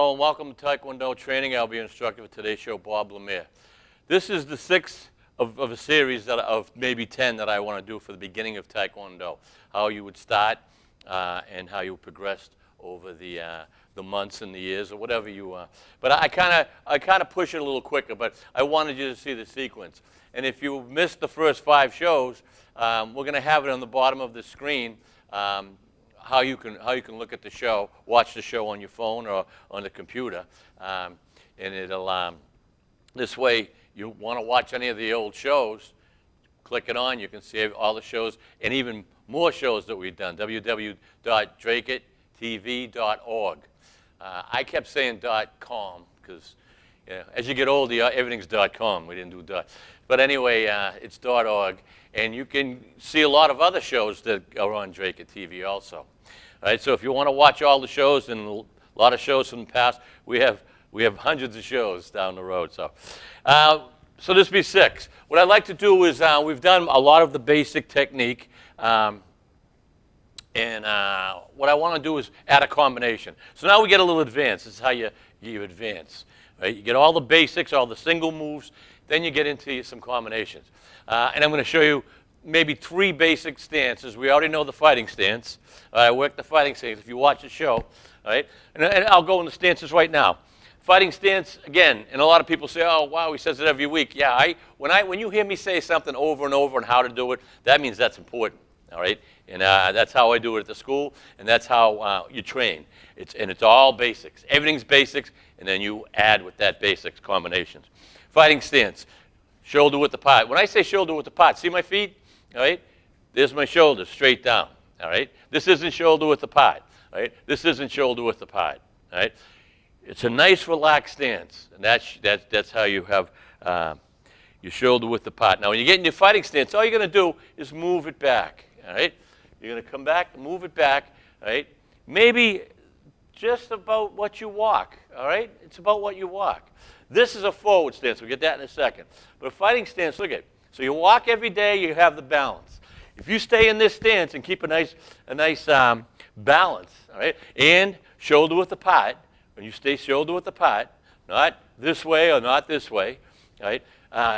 Hello and welcome to Tae Kwon Do training. I'll be your instructor for today's show, Bob Lemire. This is the sixth of a series of maybe 10 that I want to do for the beginning of Tae Kwon Do. How you would start and how you progressed over the months and the years or whatever you. But I kind of push it a little quicker. But I wanted you to see the sequence. And if you missed the first 5 shows, we're going to have it on the bottom of the screen. How you can look at the show, watch the show on your phone or on the computer, and it'll this way you want to watch any of the old shows, click it on, you can see all the shows and even more shows that we've done. www.drakettv.org. I kept saying .com because as you get older, everything's .com. We didn't do . But anyway, it's .org, and you can see a lot of other shows that are on Drake at TV also. All right, so if you want to watch all the shows and a lot of shows from the past, we have hundreds of shows down the road. So this will be 6. What I'd like to do is we've done a lot of the basic technique, and what I want to do is add a combination. So now we get a little advanced. This is how you advance. Right? You get all the basics, all the single moves, then you get into some combinations. And I'm going to show you maybe 3 basic stances. We already know the fighting stance. I work the fighting stance if you watch the show. All right? And I'll go in the stances right now. Fighting stance, again, and a lot of people say, oh, wow, he says it every week. Yeah, when you hear me say something over and over and how to do it, that means that's important. All right? And that's how I do it at the school, and that's how you train. It's all basics. Everything's basics, and then you add with that basics combinations. Fighting stance, shoulder width apart. When I say shoulder width apart, see my feet? All right? There's my shoulders straight down. All right? This isn't shoulder width apart. All right? This isn't shoulder width apart. All right? It's a nice relaxed stance, and that's how you have your shoulder width apart. Now, when you get in your fighting stance, all you're going to do is move it back. All right? You're going to come back, move it back. All right? Maybe just about what you walk. All right? It's about what you walk. This is a forward stance. We'll get that in a second. But a fighting stance, look at it. So you walk every day, you have the balance. If you stay in this stance and keep a nice balance, all right, and shoulder width apart, when you stay shoulder width apart, not this way or not this way, all right,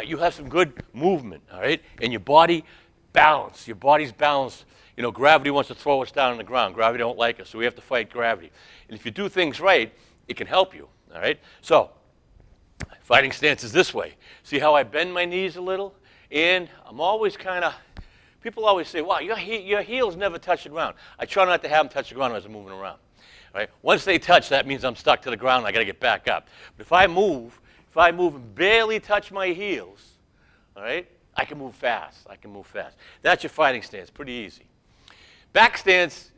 you have some good movement, all right, and your body balance. Your body's balanced. You know, gravity wants to throw us down on the ground. Gravity don't like us, so we have to fight gravity. And if you do things right, it can help you, all right? So fighting stance is this way. See how I bend my knees a little? And I'm always kind of, people always say, wow, your heels never touch the ground. I try not to have them touch the ground as I'm moving around. Right? Once they touch, that means I'm stuck to the ground and I got to get back up. But if I move and barely touch my heels, all right, I can move fast. That's your fighting stance, pretty easy. Back stance,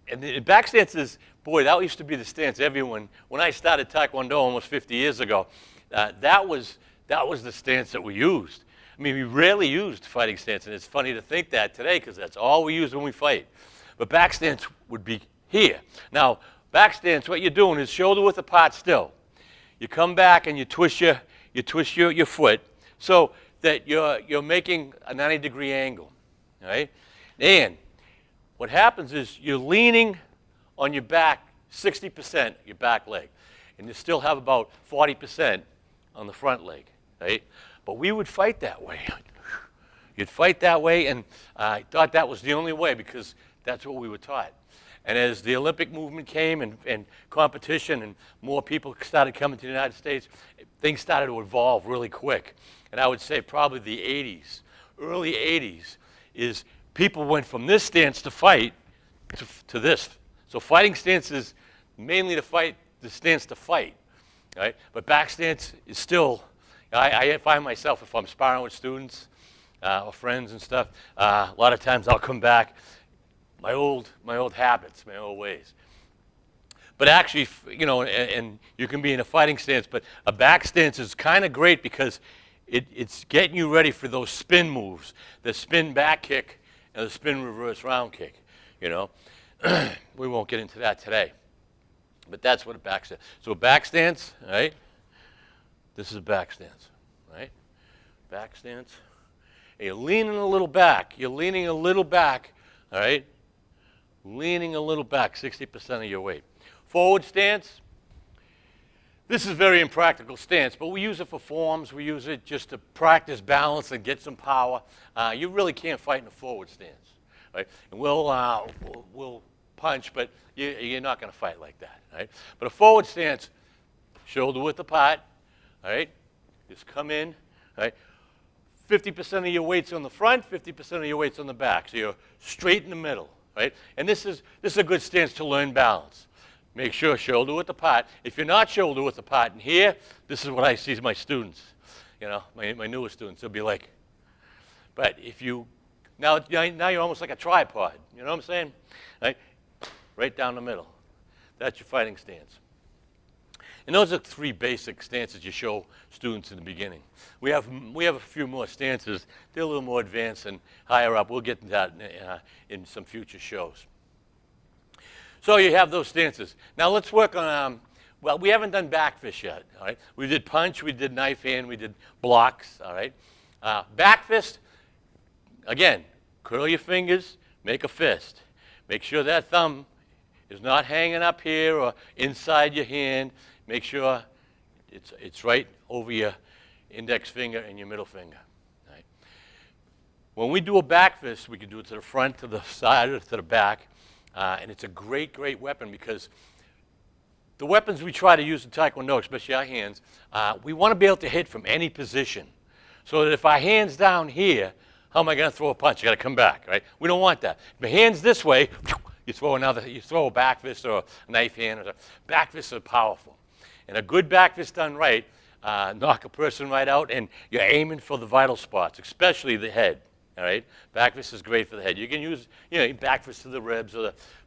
and the back stance is, boy, that used to be the stance everyone, when I started Tae Kwon Do almost 50 years ago, that was the stance that we used. I mean, we rarely used fighting stance, and it's funny to think that today because that's all we use when we fight. But back stance would be here. Now, back stance, what you're doing is shoulder width apart still. You come back and you twist your foot so that you're making a 90-degree angle. All right? And what happens is you're leaning on your back 60%, your back leg, and you still have about 40% on the front leg. Right? But we would fight that way. You'd fight that way, and I thought that was the only way because that's what we were taught. And as the Olympic movement came and competition and more people started coming to the United States, things started to evolve really quick. And I would say probably the 80s, early 80s, is people went from this stance to fight to this. So fighting stance is mainly to fight, the stance to fight. Right? But back stance is still, I find myself, if I'm sparring with students or friends and stuff, a lot of times I'll come back, my old habits, my old ways. But actually, you know, and you can be in a fighting stance, but a back stance is kind of great because it's getting you ready for those spin moves, the spin back kick and the spin reverse round kick, you know. We won't get into that today. But that's what a back stance. So a back stance, right? This is a back stance, right? Back stance. And you're leaning a little back. You're leaning a little back, all right? Leaning a little back, 60% of your weight. Forward stance, This is a very impractical stance, but we use it for forms. We use it just to practice balance and get some power. You really can't fight in a forward stance, right? And we'll punch, but you're not going to fight like that, right? But a forward stance, shoulder width apart, all right? Just come in, right? 50% of your weight's on the front, 50% of your weight's on the back. So you're straight in the middle, right? And this is a good stance to learn balance. Make sure shoulder width apart. If you're not shoulder width apart in here, this is what I see as my students, you know, my newer students. They'll be like, but if you, now you're almost like a tripod. You know what I'm saying? Right down the middle. That's your fighting stance. And those are 3 basic stances you show students in the beginning. We have a few more stances. They're a little more advanced and higher up. We'll get to that in some future shows. So you have those stances. Now let's work on, well, we haven't done back fist yet, all right? We did punch, we did knife hand, we did blocks, all right? Back fist, again, curl your fingers, make a fist. Make sure that thumb is not hanging up here or inside your hand. Make sure it's right over your index finger and your middle finger. Right? When we do a back fist, we can do it to the front, to the side, or to the back. And it's a great, great weapon because the weapons we try to use in Tae Kwon Do, especially our hands, we want to be able to hit from any position. So that if our hand's down here, how am I going to throw a punch? You got to come back, right? We don't want that. If my hand's this way, you throw a back fist or a knife hand. Back fists are powerful. And a good back fist done right, knock a person right out, and you're aiming for the vital spots, especially the head. All right, back fist is great for the head. You can use, back fist to the ribs,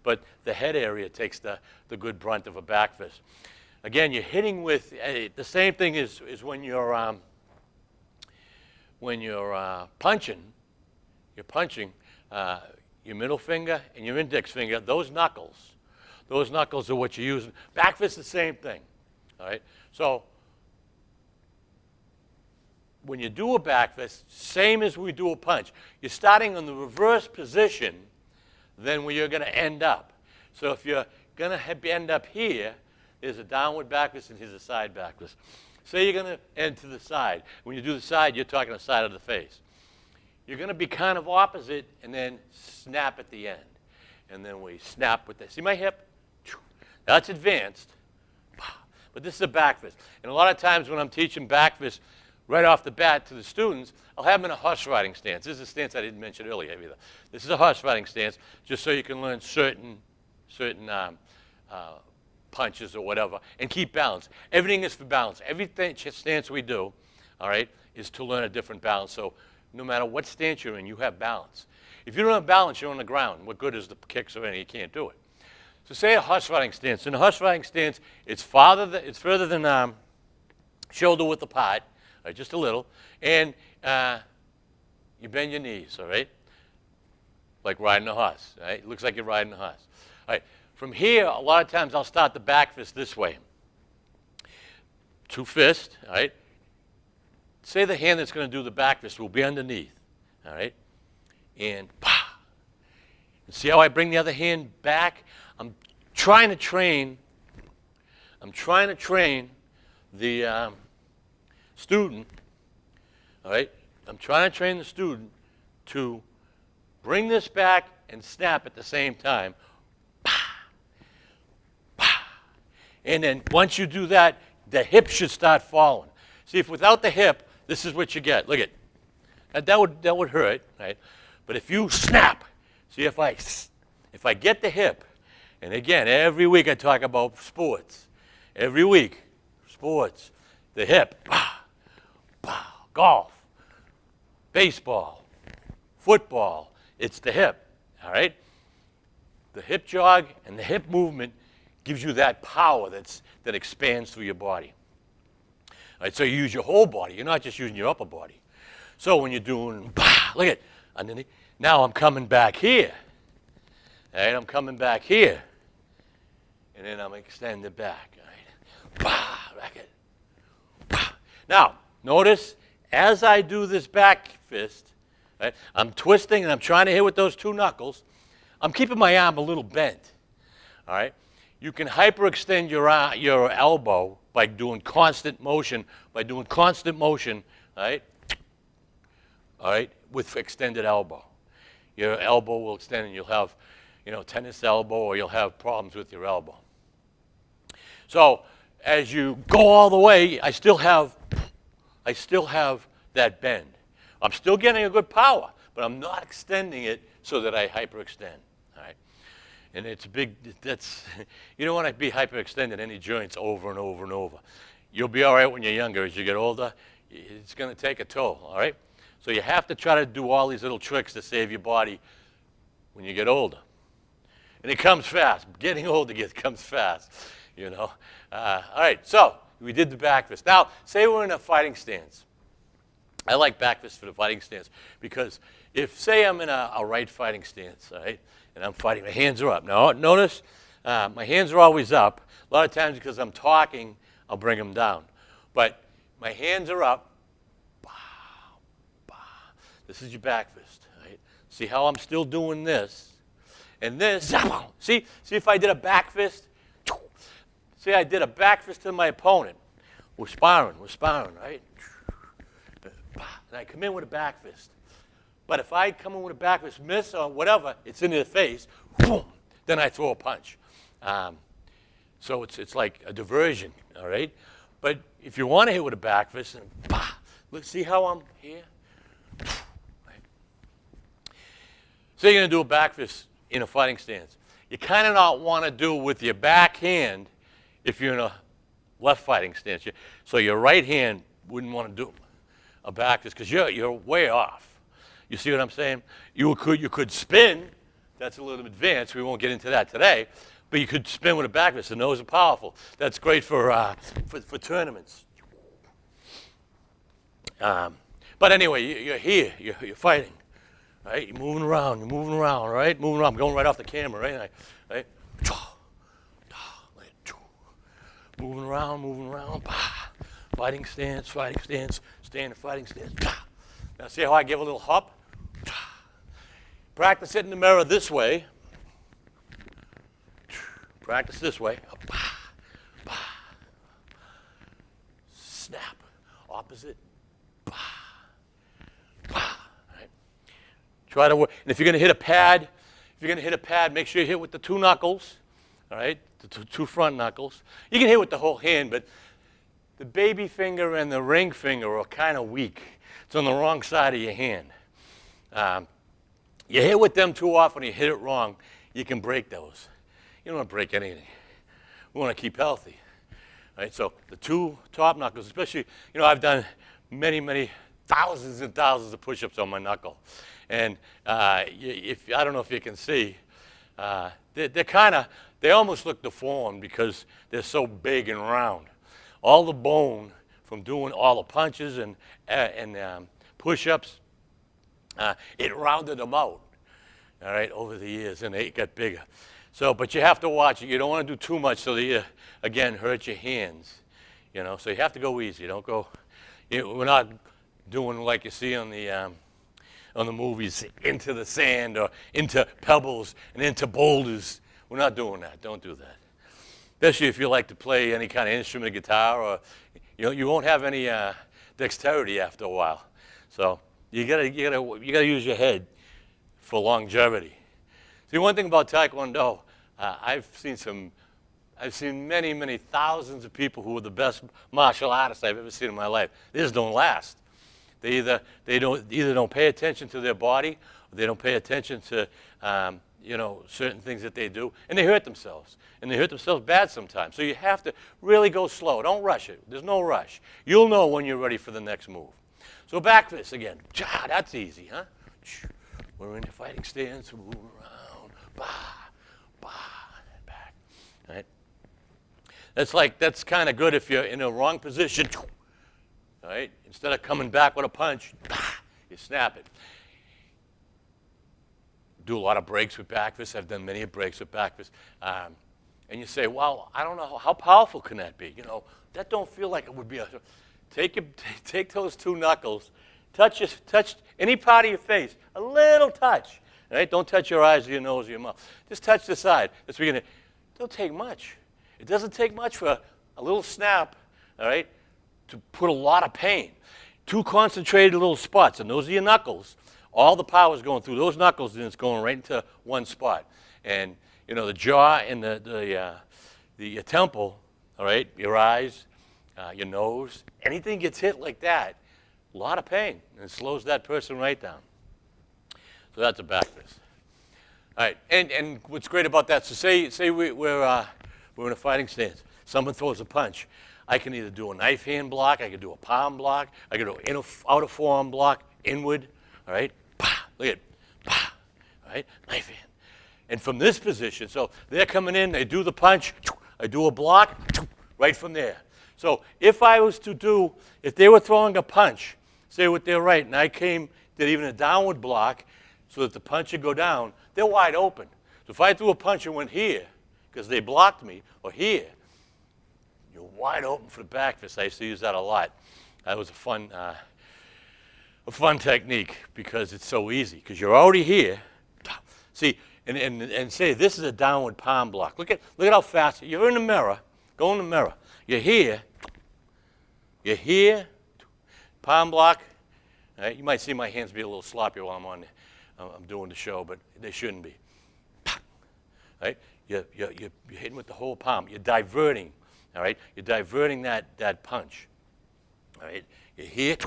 but the head area takes the good brunt of a back fist. Again, you're hitting with the same thing as when you're punching. You're punching your middle finger and your index finger. Those knuckles are what you're using. Back fist, the same thing. All right, so when you do a back fist, same as we do a punch. You're starting on the reverse position than where you're going to end up. So if you're going to end up here, there's a downward back fist and here's a side back fist. Say you're going to end to the side. When you do the side, you're talking the side of the face. You're going to be kind of opposite and then snap at the end. And then we snap with this. See my hip? That's advanced. But this is a back fist. And a lot of times when I'm teaching back fist, right off the bat to the students, I'll have them in a horse riding stance. This is a stance I didn't mention earlier either. This is a horse riding stance, just so you can learn certain punches or whatever, and keep balance. Everything is for balance. Every stance we do, all right, is to learn a different balance. So no matter what stance you're in, you have balance. If you don't have balance, you're on the ground. What good is the kicks or anything? You can't do it. So say a horse riding stance. In a horse riding stance, it's further than shoulder width apart. Right, just a little, and you bend your knees, all right? Like riding a horse, right? It looks like you're riding a horse. All right, from here, a lot of times I'll start the back fist this way. 2 fists, all right? Say the hand that's going to do the back fist will be underneath, all right? And pa! See how I bring the other hand back? I'm trying to train the student, all right? I'm trying to train the student to bring this back and snap at the same time. And then once you do that, the hip should start falling. See, if without the hip, this is what you get. Look at that would hurt, right? But if you snap, see if I get the hip, and again, every week I talk about sports. Every week, sports, the hip. Golf, baseball, football, it's the hip, all right? The hip jog and the hip movement gives you that power that expands through your body. All right, so you use your whole body. You're not just using your upper body. So when you're doing, look at underneath. Now I'm coming back here. All right, I'm coming back here. And then I'm extending back. All right. Now, notice, as I do this back fist, right, I'm twisting and I'm trying to hit with those 2 knuckles. I'm keeping my arm a little bent, all right? You can hyperextend your elbow by doing constant motion, right? All right, with extended elbow. Your elbow will extend and you'll have, tennis elbow, or you'll have problems with your elbow. So as you go all the way, I still have that bend. I'm still getting a good power, but I'm not extending it so that I hyperextend. All right, and it's a big. You don't want to be hyperextending any joints over and over and over. You'll be all right when you're younger. As you get older, it's going to take a toll. All right, so you have to try to do all these little tricks to save your body when you get older, and it comes fast. Getting older comes fast. All right, so we did the back fist. Now, say we're in a fighting stance. I like back fist for the fighting stance because say I'm in a right fighting stance, all right, and I'm fighting, my hands are up. Now, notice my hands are always up. A lot of times because I'm talking, I'll bring them down. But my hands are up. Bow, bow. This is your back fist, all right? See how I'm still doing this? And this, see if I did a back fist? See, I did a back fist to my opponent. We're sparring, right? And I come in with a back fist. But if I come in with a back fist, miss or whatever, it's in their face, boom, then I throw a punch. So it's like a diversion, all right? But if you want to hit with a back fist, look, see how I'm here? Right? So you're going to do a back fist in a fighting stance. You kind of not want to do with your back hand if you're in a left fighting stance. So your right hand wouldn't want to do a back fist because you're way off. You see what I'm saying? You could spin. That's a little advanced. We won't get into that today. But you could spin with a back fist, and those are powerful. That's great for tournaments. But anyway, you're here. You're fighting. Right? You're moving around, right? Moving around. I'm going right off the camera, right? Right? Moving around. Fighting stance, stay in the fighting stance. Now see how I give a little hop? Practice it in the mirror this way. Practice this way. Snap. Opposite. Right. Try to work. And if you're going to hit a pad, make sure you hit with the two knuckles. All right, the two front knuckles. You can hit with the whole hand, but the baby finger and the ring finger are kind of weak. It's on the wrong side of your hand. You hit with them too often, you hit it wrong, you can break those. You don't want to break anything. We want to keep healthy. Right? So the two top knuckles, especially, I've done many thousands and thousands of push-ups on my knuckle. And I don't know if you can see, they almost look deformed because they're so big and round. All the bone from doing all the punches and push-ups, it rounded them out, all right, over the years, and they got bigger. So, but you have to watch it. You don't want to do too much so that you, again, hurt your hands, So you have to go easy. Don't go. We're not doing like you see on the movies, into the sand or into pebbles and into boulders. We're not doing that. Don't do that. Especially if you like to play any kind of instrument, guitar, or you won't have any dexterity after a while. So you gotta use your head for longevity. See, one thing about Tae Kwon Do, I've seen many thousands of people who are the best martial artists I've ever seen in my life. They just don't last. They don't pay attention to their body, or they don't pay attention to certain things that they do, and they hurt themselves. And they hurt themselves bad sometimes. So you have to really go slow. Don't rush it. There's no rush. You'll know when you're ready for the next move. So back fist again. That's easy, huh? We're in the fighting stance. Moving around. Back. All right? That's kind of good if you're in a wrong position. All right? Instead of coming back with a punch, you snap it. Do a lot of breaks with back fists. I've done many breaks with back fists. And you say, well, I don't know, how powerful can that be? That don't feel like it would be. Take those two knuckles, touch any part of your face, a little touch. Right? Don't touch your eyes or your nose or your mouth. Just touch the side. That's what you're gonna. Don't take much. It doesn't take much for a little snap all right, to put a lot of pain. Two concentrated little spots, and those are your knuckles. All the power is going through those knuckles, and it's going right into one spot. And, you know, the jaw and the temple, all right, your eyes, your nose, anything gets hit like that, a lot of pain, and it slows that person right down. So that's a back fist. All right, and what's great about that, so say we're in a fighting stance. Someone throws a punch. I can either do a knife hand block, I can do a palm block, I can do an outer forearm block, inward, all right? Bah, look at it, bah, all right? Knife hand. And from this position, so they're coming in, they do the punch, I do a block, right from there. So if I was to do, if they were throwing a punch, say with their right, and I did even a downward block so that the punch would go down, they're wide open. So if I threw a punch and went here, because they blocked me, or here, you're wide open for the back fist. I used to use that a lot. That was a fun technique because it's so easy, because you're already here. See, and say this is a downward palm block. Look at how fast you're in the mirror. Go in the mirror. You're here, palm block. Right? You might see my hands be a little sloppy while I'm doing the show, but they shouldn't be. Right? You're hitting with the whole palm. You're diverting. All right? You're diverting that punch. All right? You're here.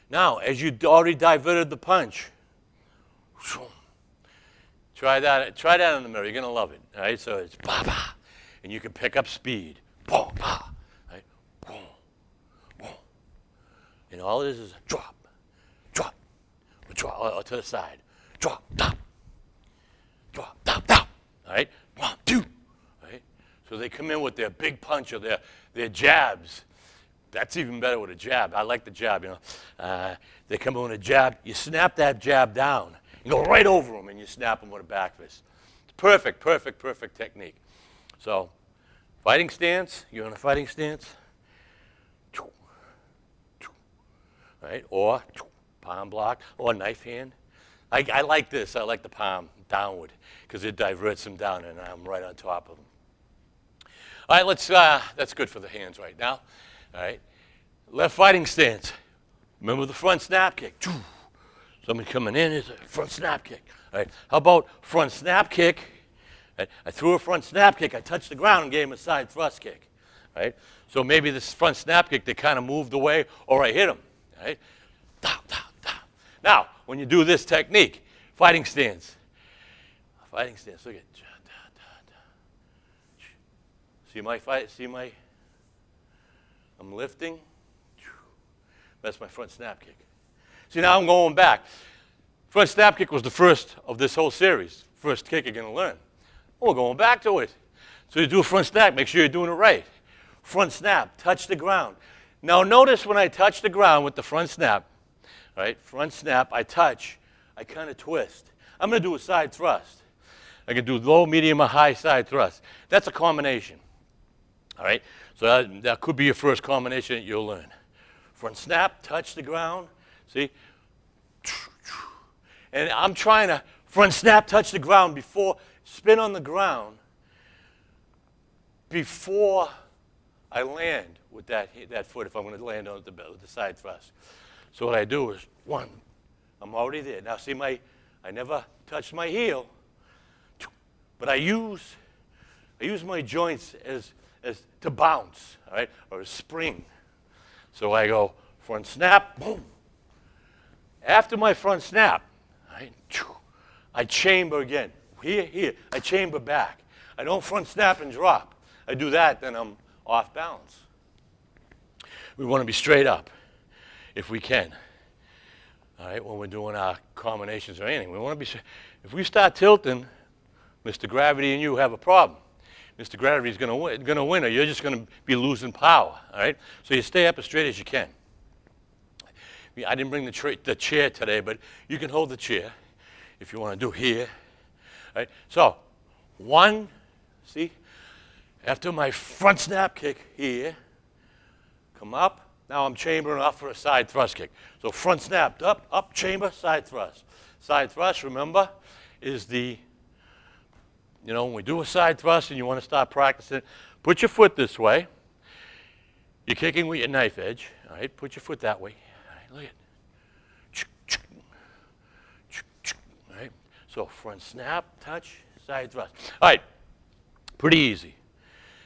Now, as you already diverted the punch, try that in the mirror. You're going to love it. All right? So it's ba ba, and you can pick up speed. Boom, ba, right? Boom, boom. And all it is drop, or to the side. Drop, top. All right? 1, 2. Right? So they come in with their big punch or their jabs. That's even better with a jab. I like the jab, you know. They come in with a jab. You snap that jab down. You go right over them, and you snap them with a back fist. It's perfect technique. So fighting stance, you're in a fighting stance. Right? Or palm block, or knife hand. I like this. I like the palm downward because it diverts them down, and I'm right on top of them. All right, that's good for the hands right now. All right, left fighting stance. Remember the front snap kick. Somebody coming in is a front snap kick. All right, how about front snap kick? Right? I threw a front snap kick. I touched the ground and gave him a side thrust kick. Right? So maybe this front snap kick, they kind of moved away, or I hit him. Right? Down. Now, when you do this technique, fighting stance. Look at. See my fight? I'm lifting. That's my front snap kick. See, now I'm going back. Front snap kick was the first of this whole series. First kick you're going to learn. We're going back to it. So you do a front snap, make sure you're doing it right. Front snap, touch the ground. Now notice when I touch the ground with the front snap, right? Front snap, I touch, I kind of twist. I'm going to do a side thrust. I can do low, medium, or high side thrust. That's a combination. All right? So that could be your first combination that you'll learn. Front snap, touch the ground. See? And I'm trying to front snap, touch the ground before, spin on the ground before I land with that foot if I'm going to land on the side thrust. So what I do is, 1, I'm already there. Now see, I never touched my heel, but I use my joints as to bounce, all right, or a spring. So I go front snap, boom. After my front snap, right, I chamber again. Here, I chamber back. I don't front snap and drop. I do that, then I'm off balance. We want to be straight up if we can. All right, when we're doing our combinations or anything, we want to be straight. If we start tilting, Mr. Gravity and you have a problem. Mr. Gravity is going to win, or you're just going to be losing power. All right, so you stay up as straight as you can. I didn't bring the chair today, but you can hold the chair if you want to do here. All right, so 1, see, after my front snap kick here, come up. Now I'm chambering up for a side thrust kick. So front snap, up, chamber, side thrust. Side thrust, remember, is when we do a side thrust and you want to start practicing, put your foot this way. You're kicking with your knife edge. All right, put your foot that way. All right, look at it. All right, so front snap, touch, side thrust. All right, pretty easy.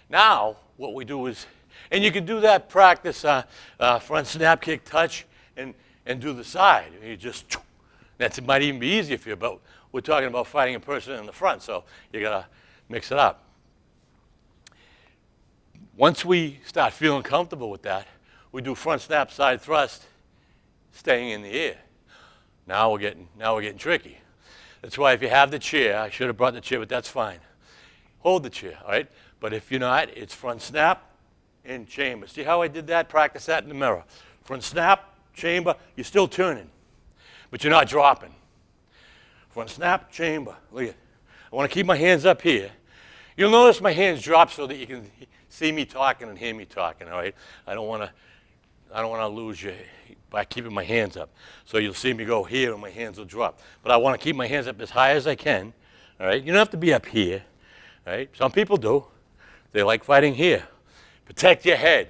Now, what we do is, and you can do that practice, front snap, kick, touch, and do the side. You just, it might even be easier for you, but we're talking about fighting a person in the front, so you gotta mix it up. Once we start feeling comfortable with that, we do front snap, side thrust, staying in the air. Now we're getting tricky. That's why if you have the chair, I should have brought the chair, but that's fine. Hold the chair, all right? But if you're not, it's front snap and chamber. See how I did that? Practice that in the mirror. Front snap, chamber, you're still turning, but you're not dropping. Front snap, chamber. Look at it. I want to keep my hands up here. You'll notice my hands drop so that you can see me talking and hear me talking, all right? I don't want to lose you by keeping my hands up. So you'll see me go here and my hands will drop. But I want to keep my hands up as high as I can, all right? You don't have to be up here, all right? Some people do. They like fighting here. Protect your head.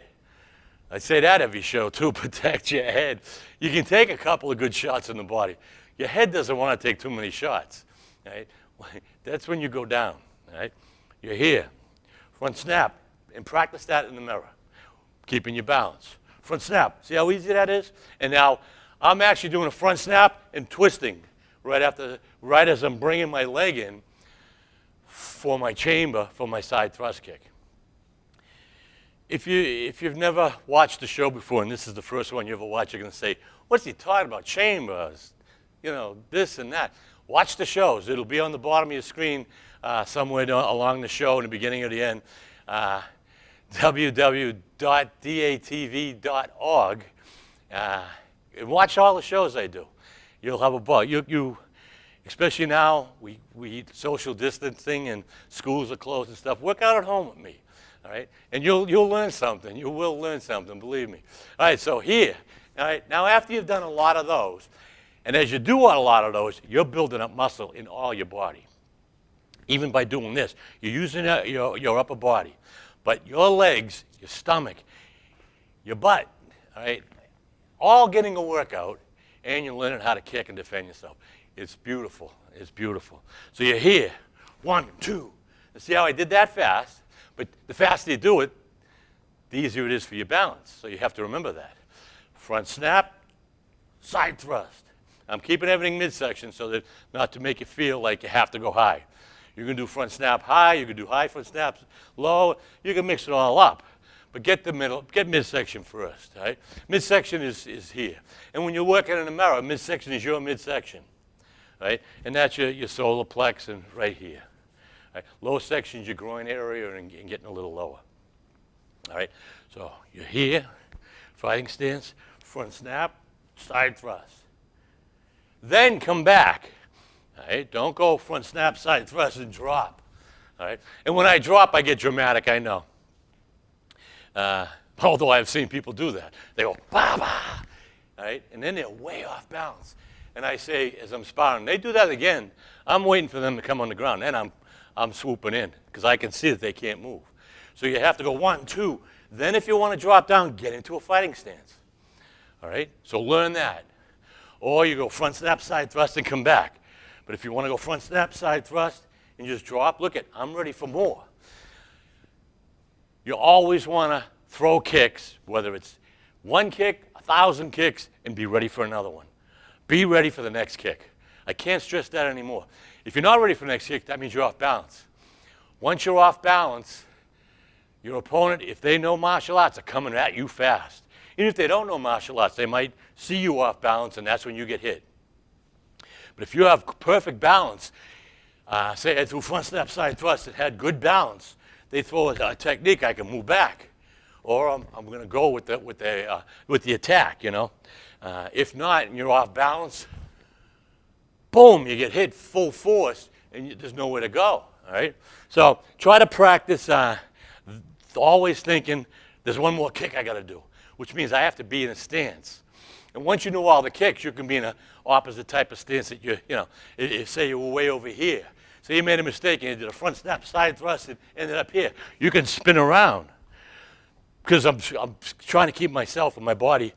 I say that every show too, protect your head. You can take a couple of good shots in the body. Your head doesn't want to take too many shots, right? That's when you go down, right? You're here. Front snap, and practice that in the mirror, keeping your balance. Front snap, see how easy that is? And now I'm actually doing a front snap and twisting right as I'm bringing my leg in for my chamber, for my side thrust kick. If you've never watched the show before, and this is the first one you ever watch, you're going to say, what's he talking about? Chambers, you know, this and that. Watch the shows. It'll be on the bottom of your screen somewhere along the show in the beginning or the end. www.datv.org. And watch all the shows I do. You'll have a ball. You especially now, we social distancing and schools are closed and stuff. Work out at home with me. All right, and you'll learn something. You will learn something, believe me. All right, so here, all right, now after you've done a lot of those, and as you do a lot of those, you're building up muscle in all your body. Even by doing this, you're using your upper body, but your legs, your stomach, your butt, all right, all getting a workout, and you're learning how to kick and defend yourself. It's beautiful. It's beautiful. So you're here, 1, 2. And see how I did that fast? But the faster you do it, the easier it is for your balance. So you have to remember that. Front snap, side thrust. I'm keeping everything midsection so that not to make you feel like you have to go high. You can do front snap high, you can do high front snaps low, you can mix it all up. But get midsection first, right? Midsection is here. And when you're working in the mirror, midsection is your midsection, right? And that's your solar plex and right here. Right. Low section's your groin area and getting a little lower. All right, so you're here, fighting stance, front snap, side thrust. Then come back. All right, don't go front snap, side thrust, and drop. All right, and when I drop, I get dramatic, I know. Although I've seen people do that. They go, bah, bah, all right, and then they're way off balance. And I say, as I'm sparring, they do that again, I'm waiting for them to come on the ground, then I'm swooping in because I can see that they can't move. So you have to go 1, 2. Then if you want to drop down, get into a fighting stance. All right? So learn that. Or you go front snap, side thrust, and come back. But if you want to go front snap, side thrust, and just drop, look at, I'm ready for more. You always want to throw kicks, whether it's 1 kick, 1,000 kicks, and be ready for another one. Be ready for the next kick. I can't stress that anymore. If you're not ready for the next kick, that means you're off balance. Once you're off balance, your opponent, if they know martial arts, are coming at you fast. Even if they don't know martial arts, they might see you off balance, and that's when you get hit. But if you have perfect balance, say I threw front snap, side thrust, and had good balance, they throw a technique, I can move back. Or I'm going to go with the attack, you know. If not, and you're off balance, boom, you get hit full force, and there's nowhere to go, all right? So try to practice always thinking, there's one more kick I got to do, which means I have to be in a stance. And once you know all the kicks, you can be in an opposite type of stance that say you were way over here. So you made a mistake and you did a front snap, side thrust, and ended up here. You can spin around. because I'm trying to keep myself and my body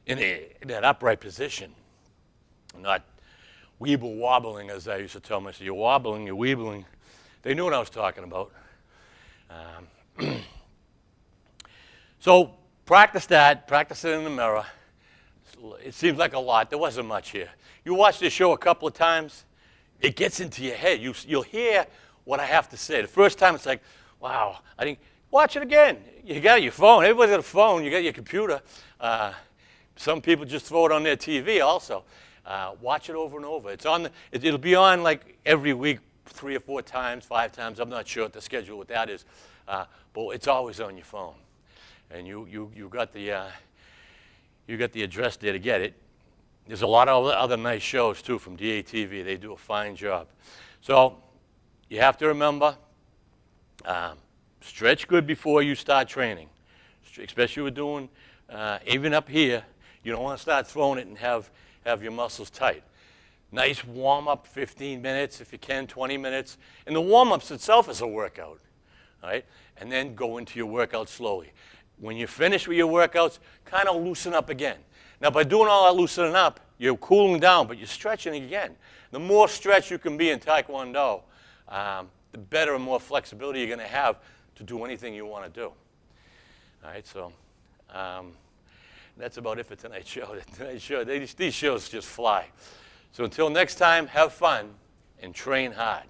in that upright position, not weeble wobbling, as I used to tell myself. You're wobbling, you're weebling. They knew what I was talking about. So practice that, practice it in the mirror. It seems like a lot. There wasn't much here. You watch this show a couple of times, it gets into your head. You'll hear what I have to say. The first time it's like, wow, I think, watch it again. You got your phone. Everybody's got a phone. You got your computer. Some people just throw it on their TV also. Watch it over and over. It's on. It'll be on like every week, 3 or 4 times, 5 times. I'm not sure what the schedule with that is, but it's always on your phone, and you got the address there to get it. There's a lot of other nice shows too from DATV. They do a fine job. So you have to remember, stretch good before you start training, especially with doing even up here. You don't want to start throwing it and have your muscles tight. Nice warm-up, 15 minutes if you can, 20 minutes. And the warm-ups itself is a workout, all right? And then go into your workout slowly. When you're finished with your workouts, kind of loosen up again. Now, by doing all that loosening up, you're cooling down, but you're stretching again. The more stretch you can be in Tae Kwon Do, the better and more flexibility you're going to have to do anything you want to do. All right, so that's about it for tonight's show. These shows just fly. So until next time, have fun and train hard.